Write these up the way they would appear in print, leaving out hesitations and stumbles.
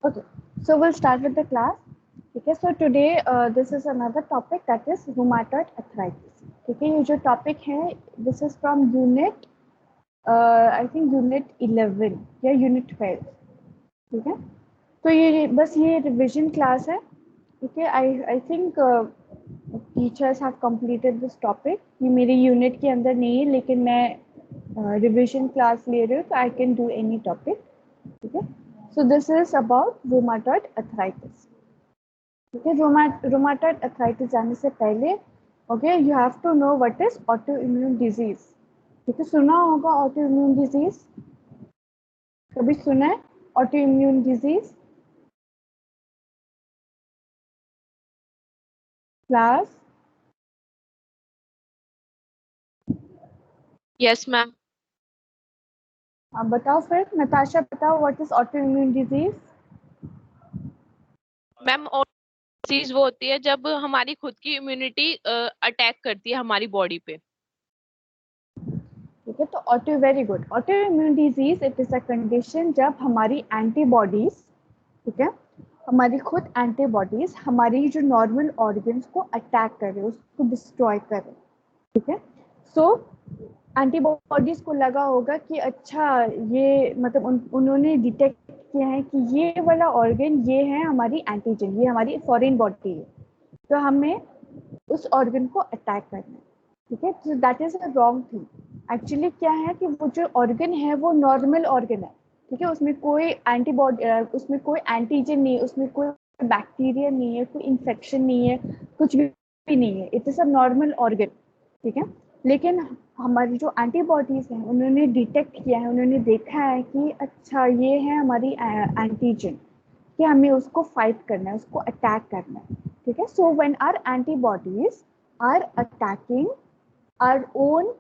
Okay, so we'll start with the class. Okay, so today this is another topic that is rheumatoid arthritis. Okay, ये जो topic है, this is from unit, I think unit 11 या unit 12. ठीक है, तो ये बस ये revision class है. Okay, I think teachers have completed this topic. ये मेरी unit के अंदर नहीं है, लेकिन मैं revision class ले रही हूँ, तो I can do any topic. Okay, so this is about rheumatoid arthritis. Okay, rheumatoid arthritis जाने से पहले, okay, you have to know what is autoimmune disease. ठीक है, सुना होगा autoimmune disease, कभी सुना है autoimmune disease? Class? Yes, ma'am. आप बताओ फिर, नताशा बताओ what is autoimmune disease? Ma'am और चीज वो होती है जब हमारी खुद की इम्यूनिटी अटैक करती है हमारी बॉडी पे। ठीक है, तो auto very good. Autoimmune disease it is a condition जब हमारी एंटीबॉडीज, ठीक है, हमारी खुद एंटीबॉडीज हमारी जो नॉर्मल ऑर्गन्स को अटैक कर रहे हैं, उसको डिस्ट्रॉय कर रहे हैं. ठीक है, सो एंटीबॉडीज को लगा होगा कि अच्छा ये मतलब उन्होंने डिटेक्ट किया है कि ये वाला ऑर्गन ये है हमारी एंटीजन, ये हमारी फॉरेन बॉडी है, तो हमें उस ऑर्गन को अटैक करना है. ठीक है, तो that is a wrong thing. Actually क्या है कि वो जो ऑर्गन है वो नॉर्मल ऑर्गन है. ठीक है, उसमें कोई एंटीबॉडी, उसमें कोई एंटीजन नहीं है, उसमें कोई बैक्टीरिया नहीं है, कोई इन्फेक्शन नहीं है, कुछ भी नहीं है. It is a normal organ. ठीक है, लेकिन हमारी जो एंटीबॉडीज हैं उन्होंने डिटेक्ट किया है, उन्होंने देखा है कि अच्छा ये है हमारी एंटीजन, कि हमें उसको फाइट करना है, उसको अटैक करना है. ठीक है, so when our antibodies are attacking our own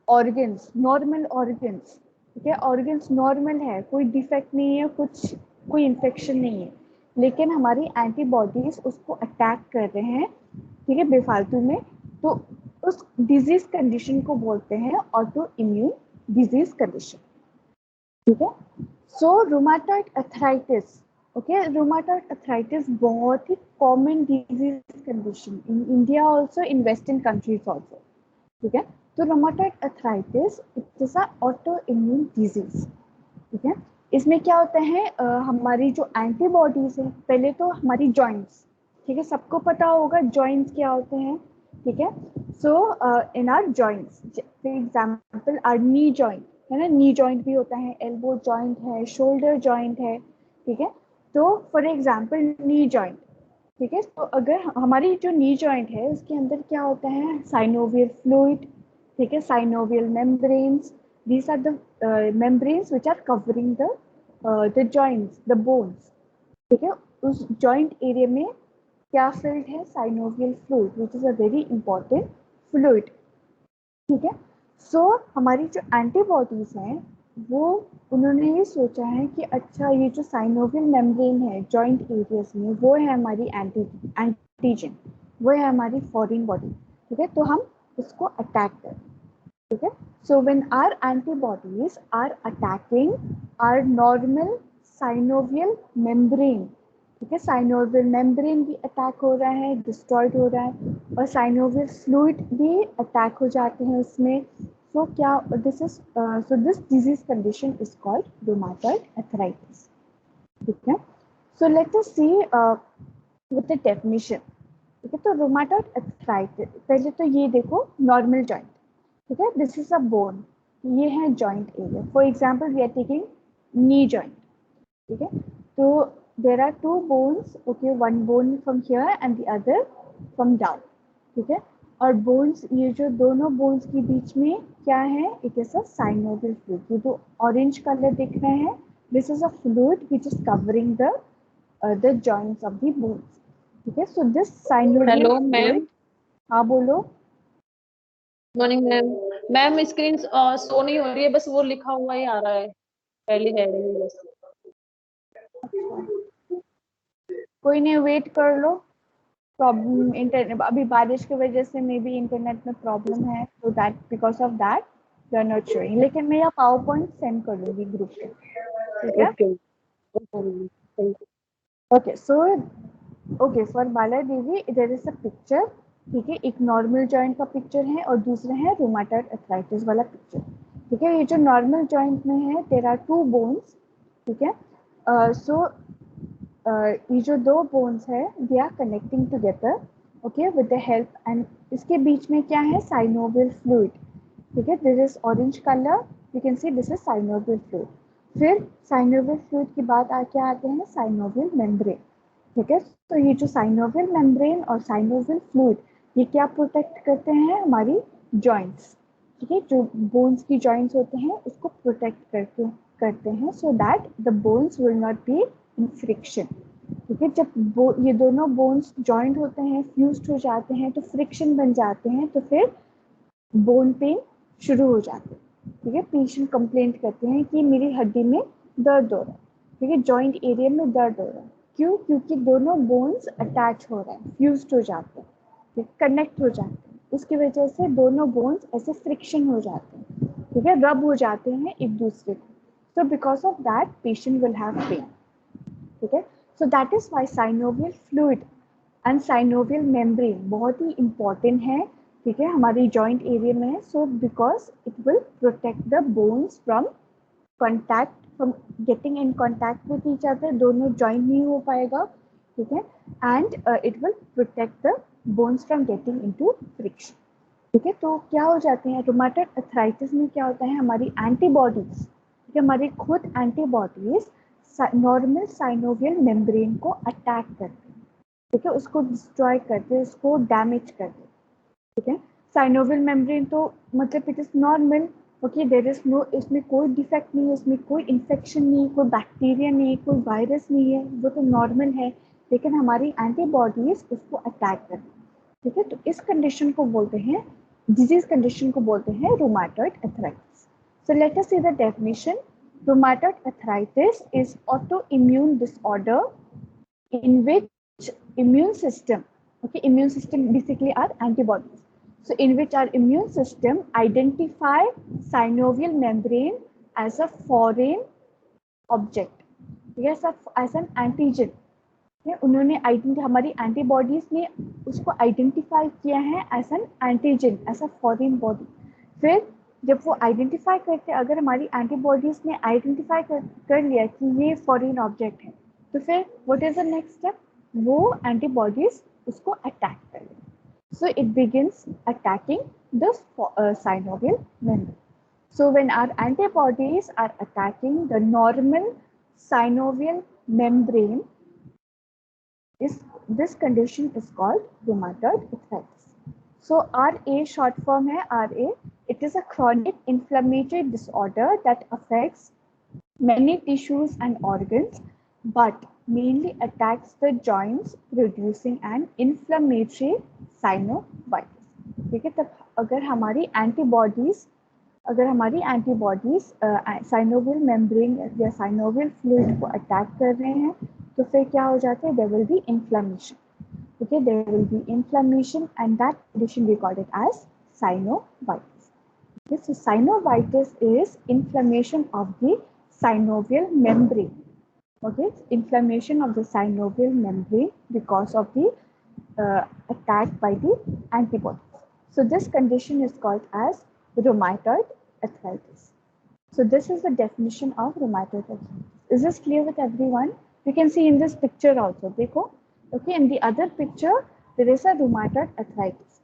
organs, normal organs, ठीक है, ऑर्गन्स नॉर्मल है, कोई डिफेक्ट नहीं है, कुछ कोई इन्फेक्शन नहीं है, लेकिन हमारी एंटीबॉडीज उसको अटैक कर रहे हैं, ठीक है, बेफालतू में, तो उस डिजीज कंडीशन को बोलते हैं ऑटो इम्यून डिजीज कंडीशन. ठीक है, so rheumatoid arthritis. Okay, rheumatoid arthritis बहुत ही common disease condition in India also, in western countries also. ठीक है, तो rheumatoid arthritis it is a autoimmune disease. ठीक है, इसमें क्या होता है, हमारी जो एंटीबॉडीज है, पहले तो हमारी जॉइंट्स, ठीक है, सबको पता होगा जॉइंट्स क्या होते हैं. ठीक है, so in our joints, for example our knee joint है ना, नी जॉइंट भी होता है, एल्बो जॉइंट है, शोल्डर जॉइंट है. ठीक है, तो फॉर एग्जांपल नी जॉइंट, ठीक है, तो अगर हमारी जो नी जॉइंट है उसके अंदर क्या होता है, साइनोवियल फ्लूइड, ठीक है, synovial membranes, these are the membranes which are covering the joints, the bones. ठीक है, उस जॉइंट एरिया में क्या फिल्ड है, synovial fluid, which is a very important fluid. ठीक है, सो हमारी जो एंटीबॉडीज हैं वो उन्होंने ये सोचा है कि अच्छा ये जो साइनोवियल मेम्ब्रेन है जॉइंट एरियाज में, वो है हमारी एंटीजन, वो है हमारी फॉरेन बॉडी. ठीक है, तो हम उसको अटैक करें. ठीक है, so when our antibodies are attacking our normal synovial membrane, ठीक है, साइनोवियल मेम्ब्रेन भी अटैक हो रहा है, डिस्ट्रॉयड हो रहा है, और साइनोवियल फ्लूइड भी अटैक हो जाते हैं उसमें. सो क्या this is, so this disease condition is called rheumatoid arthritis. ठीक है, so let us see with the definition. ठीक है, तो रूमाटॉइड अर्थराइटिस, पहले तो ये देखो नॉर्मल जॉइंट. ठीक है, दिस इज अ बोन, ये है joint area. For example we are taking knee joint. ठीक है, तो there are two bones, okay, one bone from here and the other from down. ठीक है, और बोन्स, ये जो दोनों बोन्स के बीच में क्या है, it is a synovial fluid. ये जो ऑरेंज कलर दिख रहे हैं, this is a fluid which is covering the joints of the bones. ठीक है, so this synovial hello fluid. Ma'am. हाँ बोलो. Morning ma'am. Ma'am screen show नहीं हो रही है, बस वो लिखा हुआ ही आ रहा है पहली हेडिंग में बस. कोई नहीं, वेट कर लो. प्रॉब्लम इंटरनेट, अभी बारिश की वजह से मे बी इंटरनेट में प्रॉब्लम है, तो that because of that you are not showing, लेकिन मैं यह पावर पॉइंट सेंड कर दूंगी ग्रुप पे. ठीक है, okay. Thank you. Okay, so okay, for Bala Devi there is a picture, ठीक है, एक नॉर्मल जॉइंट का पिक्चर है और दूसरा है रूमेटॉइड अर्थराइटिस वाला पिक्चर, ठीक है। ये जो नॉर्मल जॉइंट में है देयर आर टू बोन्स, ठीक है। सो ये जो दो बोन्स है they are connecting together, okay, with the help, and इसके बीच में क्या है, साइनोवियल फ्लूइड, ठीक है। This is orange colour, you can see this is synovial fluid. फिर साइनोवियल फ्लूइड के बाद क्या आते हैं, साइनोवियल मेम्ब्रेन, ठीक है। तो ये जो साइनोवियल मेम्ब्रेन और साइनोवियल फ्लूइड ये क्या प्रोटेक्ट करते हैं, हमारी जॉइंट्स, ठीक है, जो बोन्स की जॉइंट्स होते हैं उसको प्रोटेक्ट करते हैं, so that the bones will not be in friction, ठीक है। जब ये दोनों बोन्स जॉइंट होते हैं, फ्यूज्ड हो जाते हैं, तो फ्रिक्शन बन जाते हैं, तो फिर बोन पेन शुरू हो जाते हैं, ठीक है। पेशेंट कंप्लेंट करते हैं कि मेरी हड्डी में दर्द हो रहा है, ठीक है, जॉइंट एरिया में दर्द हो रहा है, क्यों, क्योंकि दोनों बोन्स अटैच हो रहे हैं, फ्यूज्ड हो जाते हैं, ठीक, कनेक्ट हो जाते हैं, उसकी वजह से दोनों बोन्स ऐसे फ्रिक्शन हो जाते हैं, ठीक है, रब हो जाते हैं एक दूसरे को, so because of that patient will have pain, ठीक है। so that is why synovial fluid and synovial membrane बहुत ही इंपॉर्टेंट है, ठीक है, हमारी जॉइंट एरिया में है, so because it will protect the bones from contact, from getting in contact with each other, दोनों जॉइंट नहीं हो पाएगा, ठीक है, and it will protect the bones from getting into friction, ठीक है। तो क्या हो जाते हैं, रूमेटॉइड अर्थराइटिस में क्या होता है, हमारी एंटीबॉडीज, ठीक है, हमारी खुद एंटीबॉडीज नॉर्मल साइनोवियल मेम्ब्रेन को अटैक करते हैं, ठीक है, उसको डिस्ट्रॉय करते, उसको डैमेज करते, ठीक है। साइनोवियल मेम्ब्रेन तो मतलब it is normal, okay, there is no, इसमें कोई डिफेक्ट नहीं है, इसमें कोई इन्फेक्शन नहीं है, कोई बैक्टीरिया नहीं है, कोई वायरस नहीं है, वो तो नॉर्मल है, लेकिन हमारी एंटीबॉडीज उसको अटैक करती, ठीक है। तो इस कंडीशन को बोलते हैं, डिजीज कंडीशन को बोलते हैं rheumatoid arthritis. So let us see the definition. Rheumatoid arthritis is autoimmune disorder in which immune system, okay, immune system basically are antibodies, so in which our immune system identify synovial membrane as a foreign object, yes, as an antigen, उन्होंने हमारी antibodies ने उसको identify किया है as an antigen, as a foreign body. फिर जब वो identify करते, अगर हमारी एंटीबॉडीज ने आइडेंटिफाई कर लिया कि ये फॉरेन ऑब्जेक्ट है, तो फिर what is the next step, वो एंटीबॉडीज उसको अटैक कर लेंगे, so it begins attacking the synovial membrane. So when our antibodies are attacking the normal synovial membrane, this condition is called rheumatoid arthritis. So RA short form है RA. It is a chronic inflammatory disorder that affects many tissues and organs, but mainly attacks the joints, producing an inflammatory synovitis. ठीक है, तब अगर हमारी antibodies synovial membrane या synovial fluid को attack कर रहे हैं, तो फिर क्या हो जाता है, there will be inflammation, okay, there will be inflammation, and that condition we call it as synovitis. Okay, so synovitis is inflammation of the synovial membrane, okay, inflammation of the synovial membrane because of the attack by the antibodies. So this condition is called as rheumatoid arthritis. So this is the definition of rheumatoid arthritis. Is this clear with everyone? You can see in this picture also, देखो, okay, in the other picture there is a rheumatoid arthritis,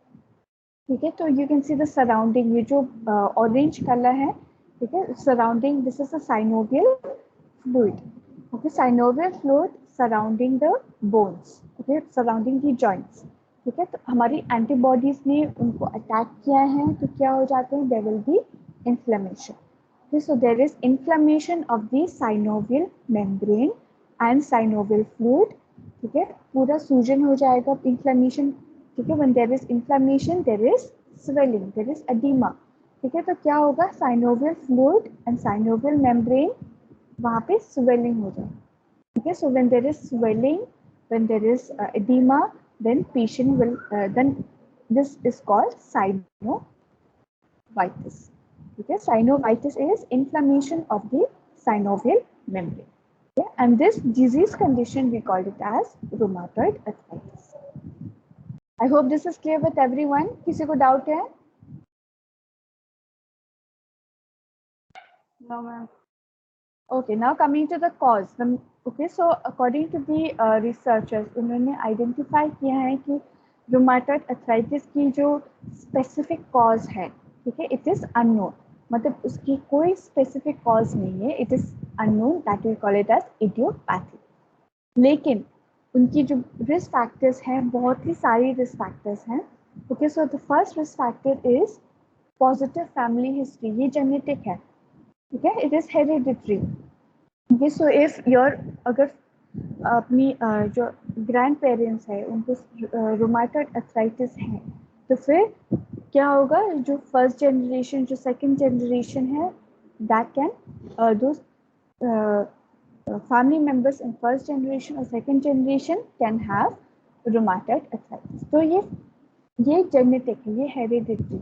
ठीक है। तो you can see the surrounding, ये जो orange color है, ठीक है, surrounding, this is a synovial fluid, okay, synovial fluid surrounding the bones, okay, surrounding the joints, ठीक है। तो हमारी एंटीबॉडीज ने उनको अटैक किया है, तो क्या हो जाते हैं, there will be inflammation. Okay, so there is inflammation of the synovial membrane and synovial fluid, ठीक है, पूरा सूजन हो जाएगा, inflammation, ठीक है, when there is inflammation there is swelling, there is edema, ठीक है। तो क्या होगा, synovial fluid and synovial membrane वहाँ पे swelling हो जाएगा, ठीक है। So when there is swelling, when there is edema, then patient will then this is called synovitis. Okay, synovitis is inflammation of the synovial membrane. Okay, and this disease condition we called it as rheumatoid arthritis. I hope this is clear with everyone. किसी को doubt है? No, ma'am. Okay, now coming to the cause. Okay, so according to the researchers, उन्होंने identify किया है कि rheumatoid arthritis की जो specific cause है, ठीक है, it is unknown. मतलब उसकी कोई specific cause नहीं है, it is unknown, that we call it as idiopathy. लेकिन उनकी जो risk factors हैं, बहुत ही सारी risk factors हैं. Okay, so the first risk factor is positive family history. ये genetic है. Okay, it is hereditary. Okay, so if your अगर अपनी जो ग्रैंड पेरेंट्स है उनको रूमेटॉइड अर्थराइटिस है तो फिर क्या होगा, जो फर्स्ट जनरेशन जो सेकंड जनरेशन है दैट कैन दो family members in first generation or second generation can have rheumatoid arthritis. तो ये genetic है, ये hereditary,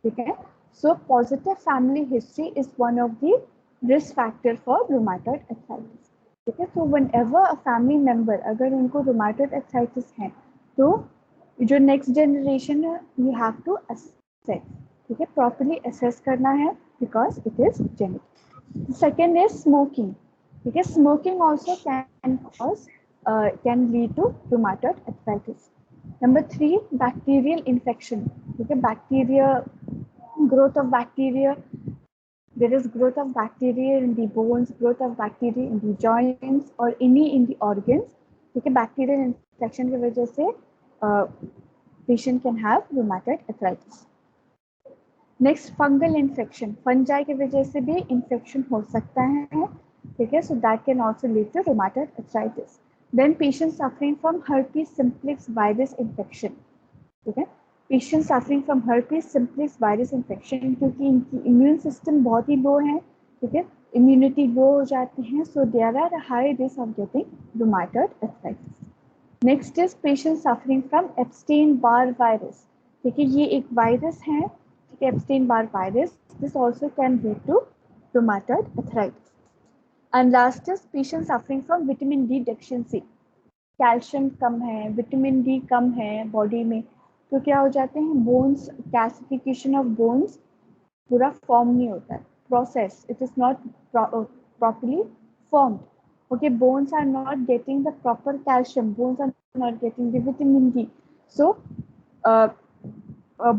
ठीक है. So positive family history is one of the risk factor for rheumatoid arthritis. ठीक है. So whenever a family member अगर उनको rheumatoid arthritis है तो जो next generation है you have to assess, ठीक है, properly assess करना है because it is genetic. Second is smoking. Okay, smoking also can lead to rheumatoid arthritis. Number 3, bacterial infection. Okay, growth of bacteria. There is growth of bacteria in the bones, growth of bacteria in the joints or any in the organs. Okay, bacterial infection की वजह से patient can have rheumatoid arthritis. Next, fungal infection. Fungi की वजह से भी infection हो सकता है. Okay, so that can also lead to rheumatoid arthritis. Then patients suffering from herpes simplex virus infection. Okay, patients suffering from herpes simplex virus infection क्योंकि इनकी immune system बहुत ही low है, ठीक है, immunity low हो जाते हैं, so there are a high risk of getting rheumatoid arthritis. Next is patients suffering from Epstein-Barr virus. ठीक है, ये एक virus है, ठीक है, Epstein-Barr virus. This also can lead to rheumatoid arthritis. And last is patients suffering from vitamin D deficiency. Calcium कम है, vitamin D कम है बॉडी में, तो क्या हो जाते हैं, बोन्स, कैल्सिफिकेशन ऑफ बोन्स पूरा फॉर्म नहीं होता है, process, it is not properly formed. Okay, bones are not getting the proper calcium, bones are not getting the vitamin D, so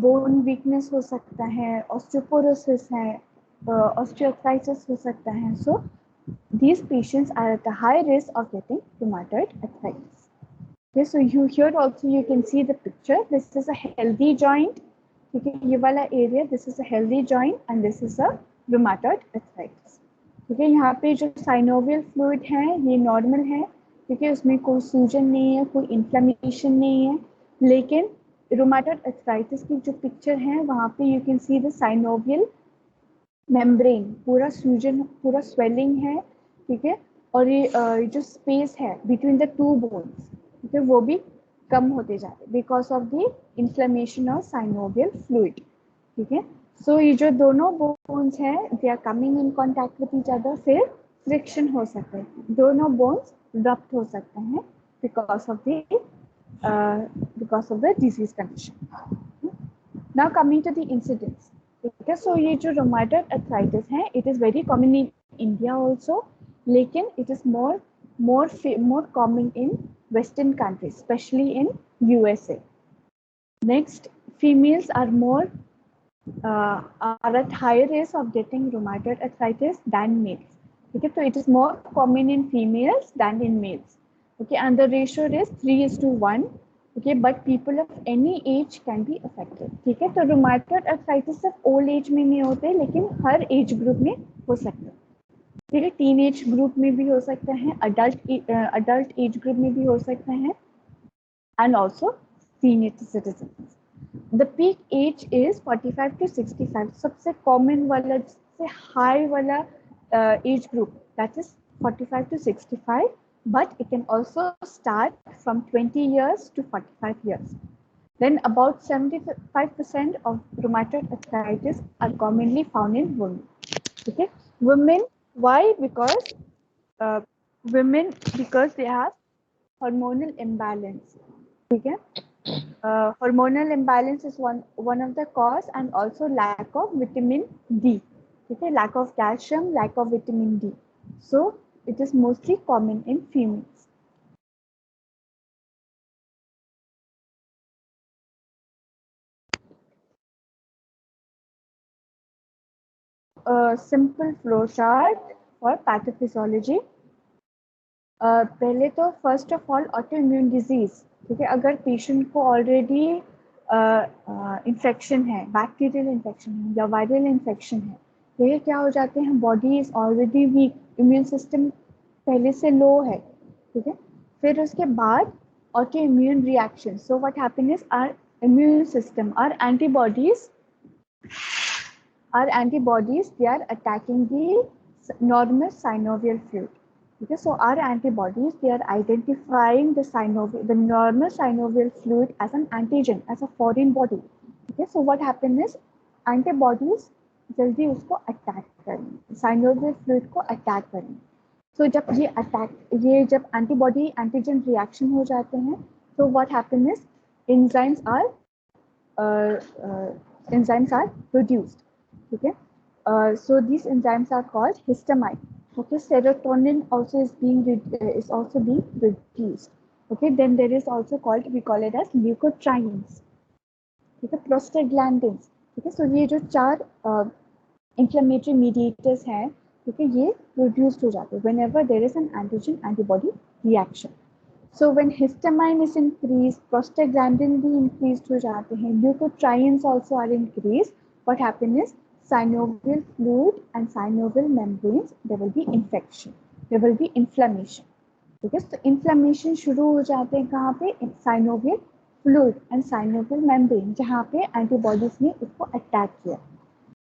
bone weakness हो सकता है, ऑस्टियोपोरोसिस है, ऑस्टियोआर्थराइटिस हो सकता है. सो these patients are at a high risk of getting rheumatoid arthritis. Okay, so here also you can see the picture. This is a healthy joint. Okay, ये वाला area, this is a healthy joint and this is a rheumatoid arthritis. Okay, यहाँ पे जो synovial fluid है ये normal है, क्योंकि उसमें कोई सूजन नहीं है, कोई inflammation नहीं है. लेकिन rheumatoid arthritis की जो picture है वहाँ पे you can see the synovial membrane पूरा सूजन, पूरा स्वेलिंग है, ठीक है, और ये जो स्पेस है बिटवीन द टू बोन्स, ठीक है, वो भी कम होते जा रहे because of the inflammation of synovial fluid. ठीक है, सो ये जो दोनों बोन्स हैं they are coming in contact with each other, फिर फ्रिक्शन हो सकता है, दोनों बोन्स रप्ट हो सकते हैं because of the disease condition. Now coming to the incidents. ठीक है, सो ये जो रूमेटॉइड अर्थराइटिस है it is very common in India also, लेकिन it is more common in Western countries, especially in USA. Next, females are at higher risk of getting rheumatoid arthritis than males. Okay, so it is more common in females than in males. Okay, and the ratio is 3:1. Okay, but people of any age can be affected. ठीक है, तो rheumatoid arthritis सिर्फ old age में नहीं होते, लेकिन हर age group में हो सकता है. ठीक है, टीन एज ग्रुप में भी हो सकता है, अडल्ट एज ग्रुप में भी हो सकता है, and also senior citizen. The peak age is 45 to 65. सबसे कॉमन वाला, सबसे हाई वाला age group that is 45 to 65, but it can also start from 20 years to 45 years. Then about 75% of rheumatoid arthritis are commonly found in women. Okay, women. Why? Because women because they have hormonal imbalance. ठीक है? Hormonal imbalance is one of the cause, and also lack of vitamin D. Okay, lack of calcium, lack of vitamin D. So it is mostly common in females. A simple flow chart for pathophysiology. पहले तो first of all autoimmune disease, ठीक है, अगर patient को already infection है, bacterial infection है या viral infection है, ये क्या हो जाते हैं, body is already weak, immune system पहले से लो है, ठीक है, फिर उसके बाद autoimmune reaction. So what happen is our immune system, our antibodies, they are attacking the normal synovial fluid. Okay, so our antibodies, they are identifying the normal synovial fluid as an antigen, as a foreign body. Okay, so what happens is antibodies जल्दी उसको attack करेंगे, synovial fluid को attack करेंगे. So जब antibody antigen reaction हो जाते हैं, so what happens is enzymes are produced. Okay, so these enzymes are called histamine. Okay, serotonin also is also being reduced. Okay, then there is also we call it as leukotrienes. Okay, prostaglandins. Okay, so ये जो चार inflammatory mediators हैं, ठीक है, ये produced हो जाते हैं whenever there is an antigen antibody reaction. So when histamine is increased, prostaglandin भी increased हो जाते हैं, leukotrienes also are increased. What happens is synovial fluid and synovial membranes, there will be infection, there will be inflammation. ठीक है, तो inflammation शुरू हो जाते हैं कहाँ पे, synovial fluid and synovial membrane, जहाँ पे antibodies ने उसको अटैक किया.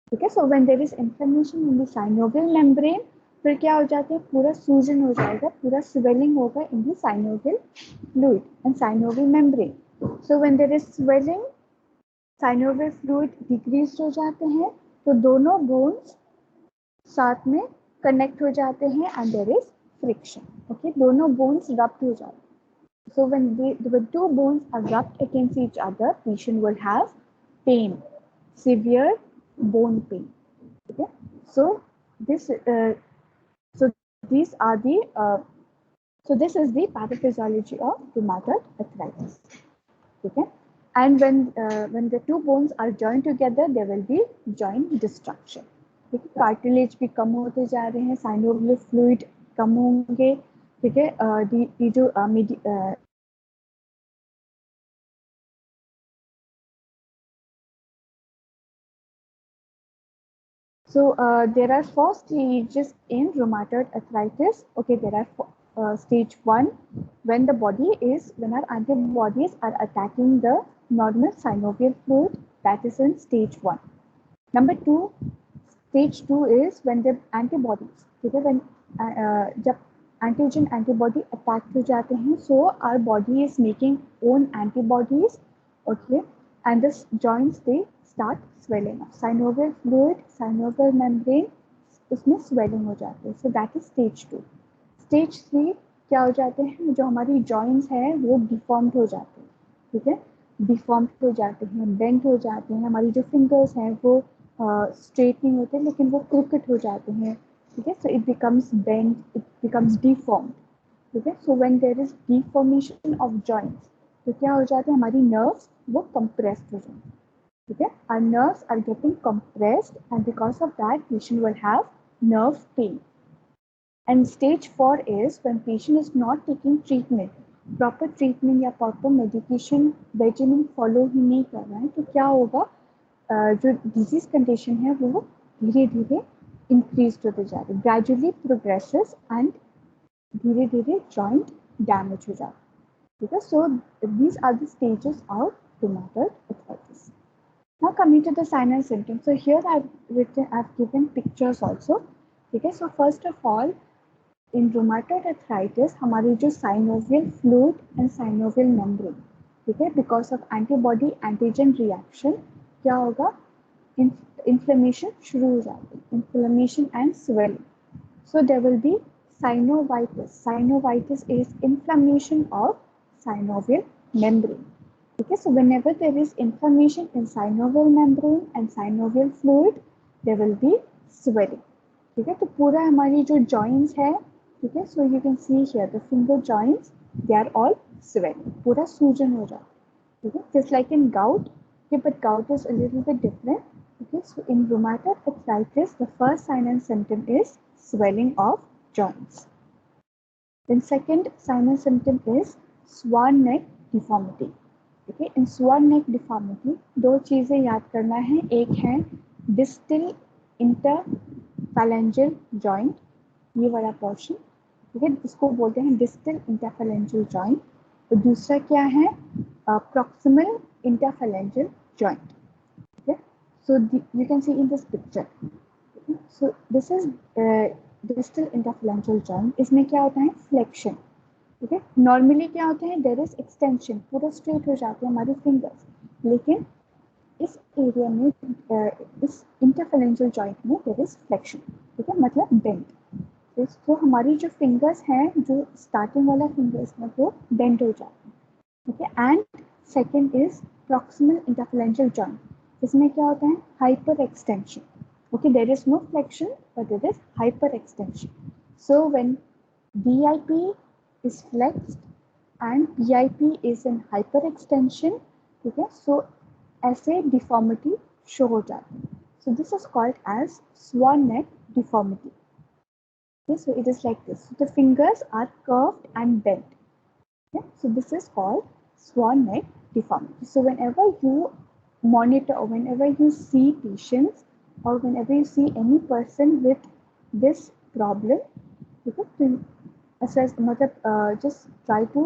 ठीक है, so when there is inflammation in the synovial membrane, फिर क्या हो जाता है, पूरा सूजन हो जाएगा, पूरा swelling होगा in the synovial fluid and synovial membrane. So when there is swelling, synovial fluid decreased हो जाते हैं, तो दोनों बोन्स साथ में कनेक्ट हो जाते हैं and there is friction. Okay, दोनों बोन्स रब्ड हो जाते हैं. So when the two bones are rubbed against each other, patient will have pain, severe bone pain. Okay, so this these are the so this is the pathophysiology of rheumatoid arthritis. Okay, and when the two bones are joined together, there will be joint destruction. ठीक है, cartilage भी कम होते जा रहे हैं, synovial fluid कम होंगे. ठीक है, ये जो so there are 4 stages in rheumatoid arthritis. Okay, there are stage 1 when our antibodies are attacking the normal synovial fluid, that is in stage 1. Number 2, stage 2 is when the antibodies, ठीक है, when जब antigen antibody attack हो जाते हैं, so our body is making own antibodies. Okay, and the joints, they start swelling up. Synovial fluid, synovial membrane, उसमें swelling हो जाती है. So that is stage 2. Stage 3 क्या हो जाते हैं, जो हमारी joints हैं वो deformed हो जाते हैं. ठीक है, deformed हो जाते हैं, bent हो जाते हैं, हमारी जो fingers हैं वो straight नहीं होते, लेकिन वो crooked हो जाते हैं. ठीक है, so it becomes bent, it becomes deformed. ठीक है, so when there is deformation of joints, तो क्या हो जाता है, हमारी nerves वो compressed हो जाते हैं. ठीक है, our nerves are getting compressed and because of that patient will have nerve pain. And stage 4 is when patient is not taking treatment, proper treatment या proper medication regimen follow ही नहीं कर रहा है, तो क्या होगा, जो disease condition है वो धीरे धीरे increase होते जा रहे, gradually progresses and धीरे धीरे joint damage हो जाता है. ठीक है, so these are the stages of rheumatoid arthritis. Now coming to the signs and symptoms. So here I've given pictures also. Okay, so first of all, in rheumatoid arthritis, हमारी जो synovial fluid and synovial membrane, ठीक है, because of antibody antigen reaction, क्या होगा, inflammation शुरू हो जाती है, inflammation and swelling. So there will be synovitis. Synovitis is inflammation of synovial membrane. Okay, so whenever there is inflammation in synovial membrane and synovial fluid, there will be swelling. ठीक है, तो पूरा हमारी जो joints है, ठीक है, so you can see here the finger joints, they are all swelling, पूरा सूजन हो जाता है, ठीक है, just like in gout, okay, but gout is a little bit different. Okay, so in rheumatoid arthritis, the first sign and symptom is swelling of joints. Then second sign and symptom is swan neck deformity. Okay, in swan neck deformity दो चीज़ें याद करना है, एक है distal interphalangeal joint, ये वाला portion, ठीक है, इसको बोलते हैं distal interphalangeal joint, और दूसरा क्या है proximal interphalangeal joint. Okay, so you can see in this picture. Okay, so this is distal interphalangeal joint. इसमें क्या होता है flexion. ठीक है, नॉर्मली क्या होता है देयर इज एक्सटेंशन, पूरा स्ट्रेट हो जाते हैं हमारे फिंगर्स, लेकिन इस एरिया में इस इंटरफेरेंशियल जॉइंट में देयर इज फ्लेक्शन. ठीक है, मतलब बेंड. तो हमारी जो फिंगर्स हैं, जो स्टार्टिंग वाला फिंगर्स है वो बेंड हो जाते हैं. ठीक है, and second is proximal interferential joint. इसमें क्या होता है hyper extension. Okay, there is no flexion but there is hyper extension. So when BIP is flexed and PIP is in hyperextension. ठीक है, so ऐसे deformity show हो जाती है. So this is called as swan neck deformity. Okay, so it is like this. So the fingers are curved and bent. Okay, so this is called swan neck deformity. So whenever you monitor or whenever you see patients or whenever you see any person with this problem, okay, assess, just try to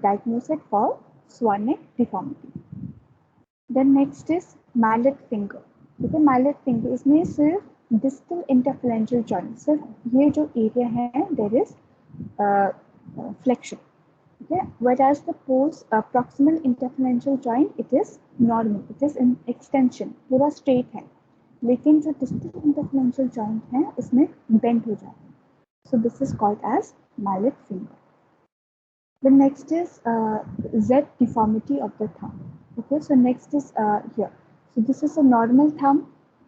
diagnose it for swan neck deformity. Then next is mallet finger. ठीक है, mallet finger इसमें सिर्फ distal interphalangeal joint, सिर्फ ये जो area है there is flexion. ठीक है, whereas the proximal interphalangeal joint it is normal, it is in extension, पूरा straight है, लेकिन जो distal interphalangeal joint है उसमें bend हो जाता है. So this is called as mallet finger. The next is Z deformity of the thumb. Okay, so next is here. So this is a normal thumb.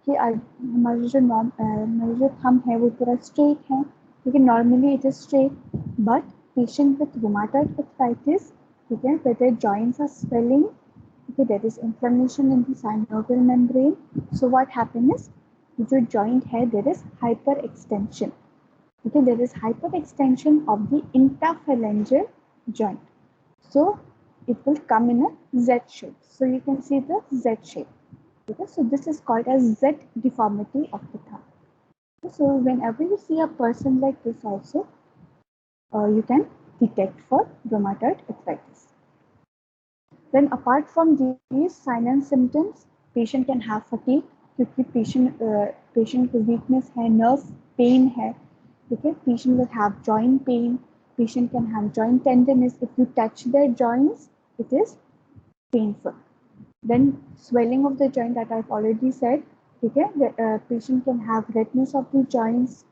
कि हमारी जो thumb है वो पूरा straight है, लेकिन normally it is straight. But patient with rheumatoid arthritis, ठीक है, where their joints are swelling, okay, there is inflammation in the synovial membrane. So what happens is जो joint है there is hyperextension. Okay, there is hyperextension of the interphalangeal joint. So it will come in a Z shape. So you can see the Z shape. Okay, so this is called as Z deformity of the thumb. Okay, so whenever you see a person like this also, you can detect for rheumatoid arthritis. Then apart from these signs and symptoms, patient can have fatigue, क्योंकि patient को weakness है, nerve pain है. Okay, patient will have joint pain, patient can have joint tenderness. If you touch their joints, it is painful. Then swelling of the joint that I've already said. ठीक है, the patient can have redness of the joints,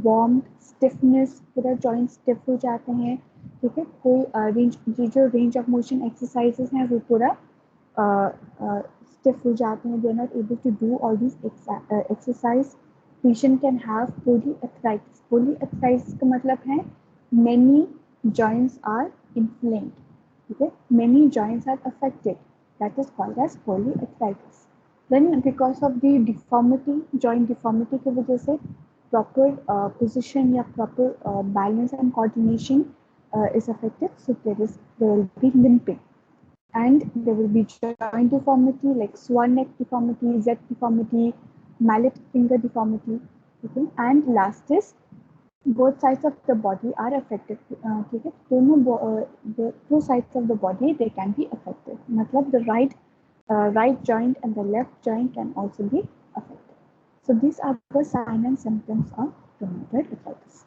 warmth, stiffness, पूरा joint stiff हो जाते हैं. ठीक है, कोई जो range of motion exercises हैं वो पूरा stiff हो जाते हैं. They are not able to do all these exercise. Patient can have polyarthritis. Polyarthritis का मतलब है many joints are inflamed. Okay, many joints are affected. That is called as polyarthritis. Then because of the deformity, joint deformity की वजह से proper position या proper balance and coordination is affected. So there will be limping, and there will be joint deformity like swan neck deformity, Z deformity, mallet finger deformity. Okay, and last is both sides of the body are affected. ठीक है, दोनों the two sides of the body they can be affected. मतलब the right joint and the left joint can also be affected. So these are the signs and symptoms of rheumatoid arthritis.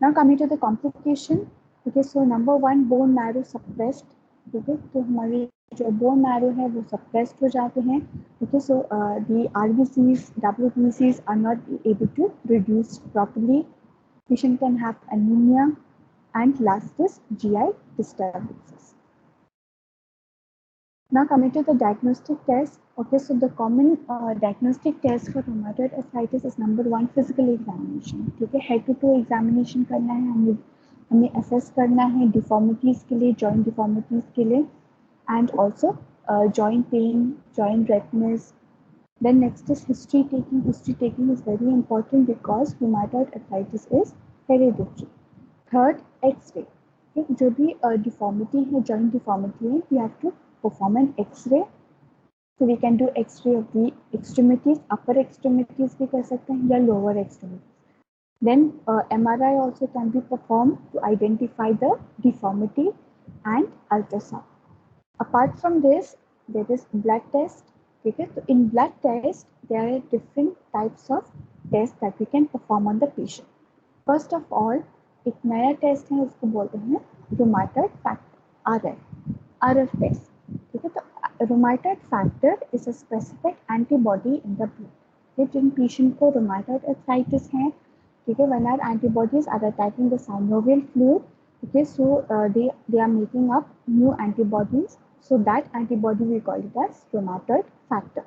Now coming to the complication. Okay, so number one, bone marrow suppressed. ठीक है, तो हमारी जो bone marrow है वो suppressed हो जाते हैं. Okay, so the RBCs, WBCs are not able to reduce properly. Patient can have anemia, and last is GI disturbances. Now coming to the diagnostic test. Okay, so the common diagnostic test for rheumatoid arthritis is number 1 physical examination. ठीक है, head to toe examination करना है, हमें assess करना है deformities के लिए, joint deformities के लिए, and also joint pain, joint redness. Then next is history taking. History taking is very important because rheumatoid arthritis is hereditary. Third, X-ray. Okay, जो भी deformity है, joint deformity है, we have to perform an X-ray. So we can do X-ray of the extremities, upper extremities भी कर सकते हैं या lower extremities. Then MRI also can be performed to identify the deformity and ultrasound. Apart from this, there is blood test. Okay, so in blood test, there are different types of tests that we can perform on the patient. First of all, एक नया test है, उसको बोलते हैं rheumatoid factor, RF test. ठीक है, तो rheumatoid factor is a specific antibody in the blood. जिन पेशेंट को रूमेटॉइड अर्थराइटिस है, ठीक है, when our antibodies are attacking the synovial fluid, okay, so they are making up new antibodies, so that antibody we call it as rheumatoid factor.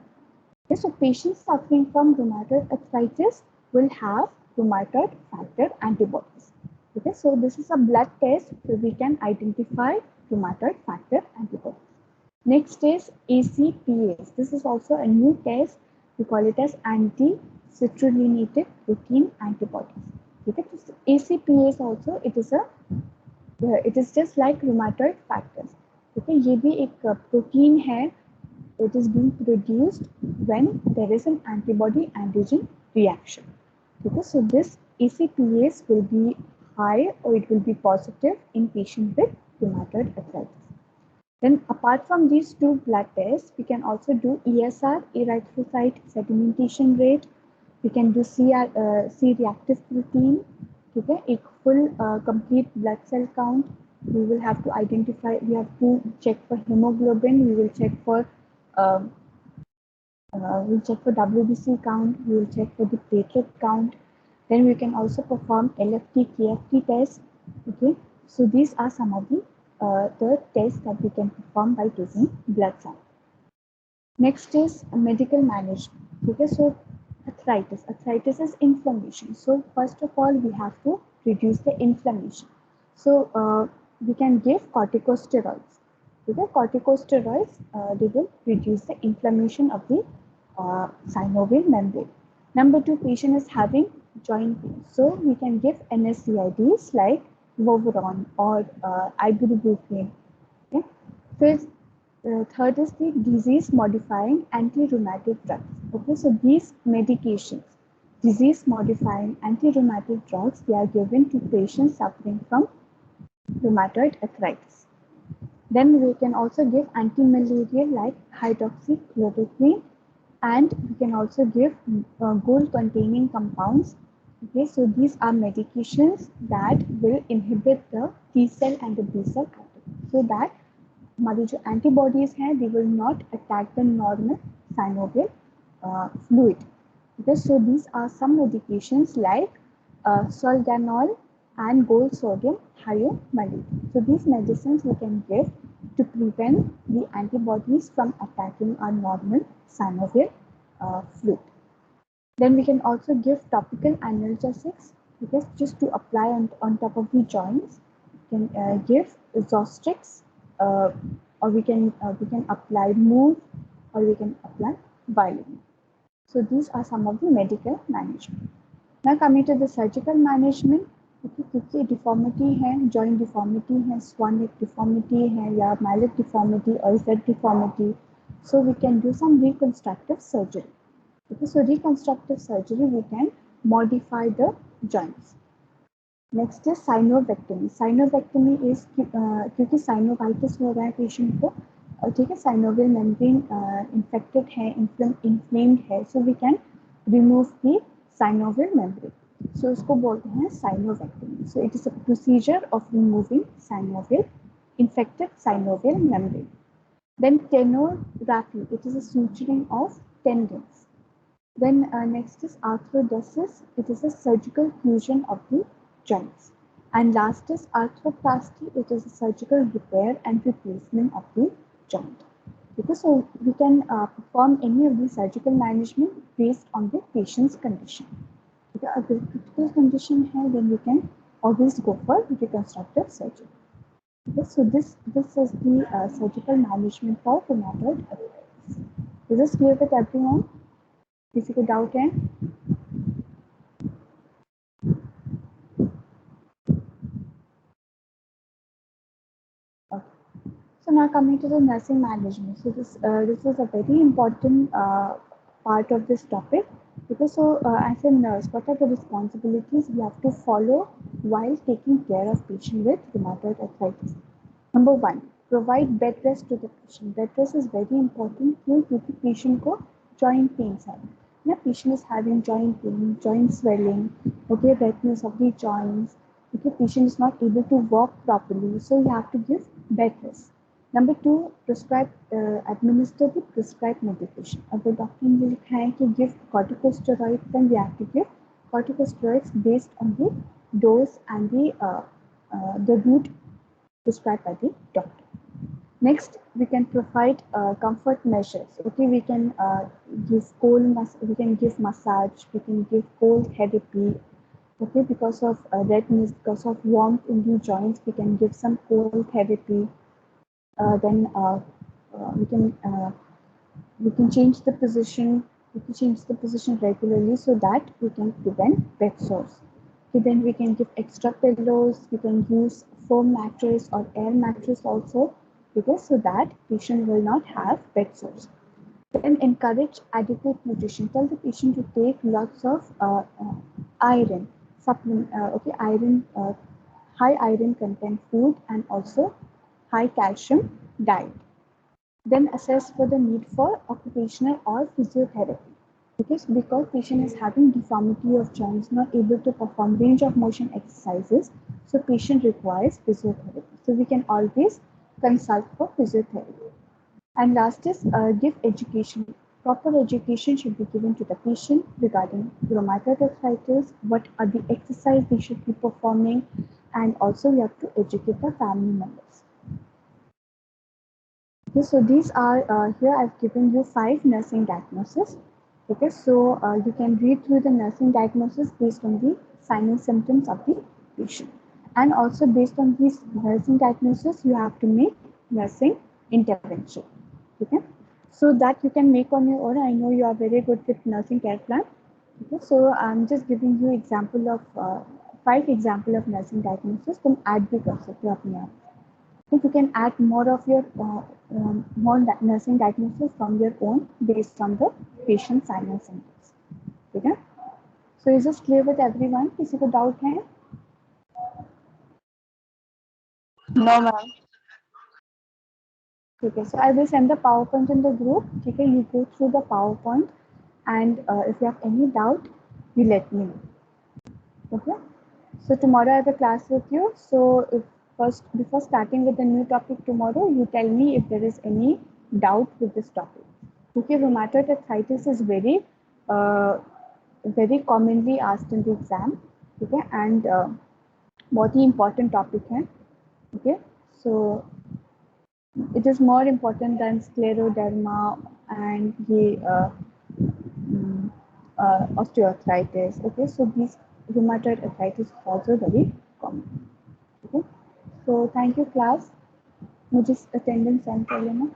Okay, so patients suffering from rheumatoid arthritis will have rheumatoid factor antibodies. Okay, so this is a blood test, so we can identify rheumatoid factor antibodies. Next is ACPase. This is also a new test. We call it as anti-citrullinated protein antibodies. Okay, so ACPase also it is just like rheumatoid factors. Okay, ये भी एक protein है. It is being produced when there is an antibody antigen reaction. Okay, so this ACPase will be high or it will be positive in patient with rheumatoid arthritis. Then apart from these two blood tests, we can also do ESR, erythrocyte sedimentation rate. We can do C-reactive protein. ठीक है, एक full complete blood cell count. We will have to identify. We have to check for hemoglobin. We will check for WBC count. We will check for the platelet count. Then we can also perform LFT, KFT tests. Okay, so these are some of the tests that we can perform by taking blood sample. Next is medical management. Okay, so arthritis is inflammation. So first of all, we have to reduce the inflammation. So we can give corticosteroids. Okay, corticosteroids they will reduce the inflammation of the synovial membrane. Number 2, patient is having joint pain, so we can give NSAIDs like Voveron or ibuprofen. Okay, third is the disease-modifying anti-rheumatic drugs. Okay, so these medications, disease-modifying anti-rheumatic drugs, they are given to patients suffering from rheumatoid arthritis. Then we can also give anti-malarial like hydroxychloroquine, and we can also give gold-containing compounds. Okay, so these are medications that will inhibit the T cell and the B cell activity, so that हमारी जो antibodies हैं, they will not attack the normal synovial fluid. Okay, so these are some medications like Solganol and gold sodium hyomalate. So these medicines we can give to prevent the antibodies from attacking our normal synovial fluid. Then we can also give topical analgesics, because just to apply on top of the joints. We can give Zostrix, or we can apply Move, or we can apply Valium. So these are some of the medical management. Now coming to the surgical management. Okay, क्योंकि deformity है, joint deformity है, swan neck deformity है, या mallet deformity or Z deformity, so we can do some reconstructive surgery. Okay, so reconstructive surgery, we can modify the joints. Next is synovectomy. Synovectomy is क्योंकि synovitis हो रहा है patient को, ठीक है, synovial membrane infected है, inflamed है, so we can remove the synovial membrane. So उसको बोलते हैं synovectomy. So it is a procedure of removing infected synovial membrane. Then tenorrhaphy, it is a suturing of tendons. Then next is arthrodesis. It is a surgical fusion of the joints. And last is arthroplasty, which is a surgical repair and replacement of the joint. Okay, so we can perform any of the surgical management based on the patient's condition. Okay, अगर critical condition है, then we can always go for reconstructive surgery. Okay, so this is the surgical management for rheumatoid arthritis. Is this clear with everyone? किसी को doubt है? Okay. So now coming to the nursing management. So this is a very important part of this topic, because as a nurse, what are the responsibilities we have to follow while taking care of patient with rheumatoid arthritis? Number one, provide bed rest to the patient. Bed rest is very important क्योंकि patient को joint pains है. Now patient is having joint pain, joint swelling, okay, redness of the joints. Okay, patient is not able to walk properly, so you have to give bed rest. Number two, administer the prescribed medication. अगर doctor ने लिखा है कि give corticosteroids, then we have to give corticosteroids based on the dose and the route prescribed by the doctor. Next, we can provide comfort measures. Okay, we can we can give massage, we can give cold therapy. Okay, because of redness, because of warmth in the joints, we can give some cold therapy. Then we can change the position. We can change the position regularly so that we can prevent bed sores. Okay, then we can give extra pillows. We can use foam mattress or air mattress also, because so that patient will not have bed sores. Then encourage adequate nutrition. Tell the patient to take lots of iron supplement. Okay, iron, high iron content food, and also high calcium diet. Then assess for the need for occupational or physiotherapy. Because patient is having deformity of joints, not able to perform range of motion exercises, so patient requires physiotherapy. So we can always consult for physiotherapy. And last is give education. Proper education should be given to the patient regarding rheumatoid arthritis, what are the exercises they should be performing, and also you have to educate the family members. Okay, so these are here I've given you 5 nursing diagnoses. Okay, so you can read through the nursing diagnosis based on the signs and symptoms of the patient, and also based on these nursing diagnosis you have to make nursing intervention. Okay, so that you can make on your own. I know you are very good with nursing care plan. Okay, so I'm just giving you example of 5 example of nursing diagnosis. तुम add भी कर सकते हो अपने आप. If you can add more of your more nursing diagnosis from your own based on the patient signs and symptoms. Okay, so is this clear with everyone? किसी को doubt है? No, ma'am. Okay, so I will send the PowerPoint in the group. Okay, you go through the PowerPoint, and if you have any doubt, you let me know. Okay, so tomorrow I have a class with you. So before starting with the new topic tomorrow, you tell me if there is any doubt with this topic. Okay, rheumatoid arthritis is very commonly asked in the exam. Okay, and बहुत ही important topic है. Okay, so it is more important than scleroderma and the osteoarthritis. Okay, so these rheumatoid arthritis is also very common. Okay, so thank you class. मुझे attendance send कर लेना.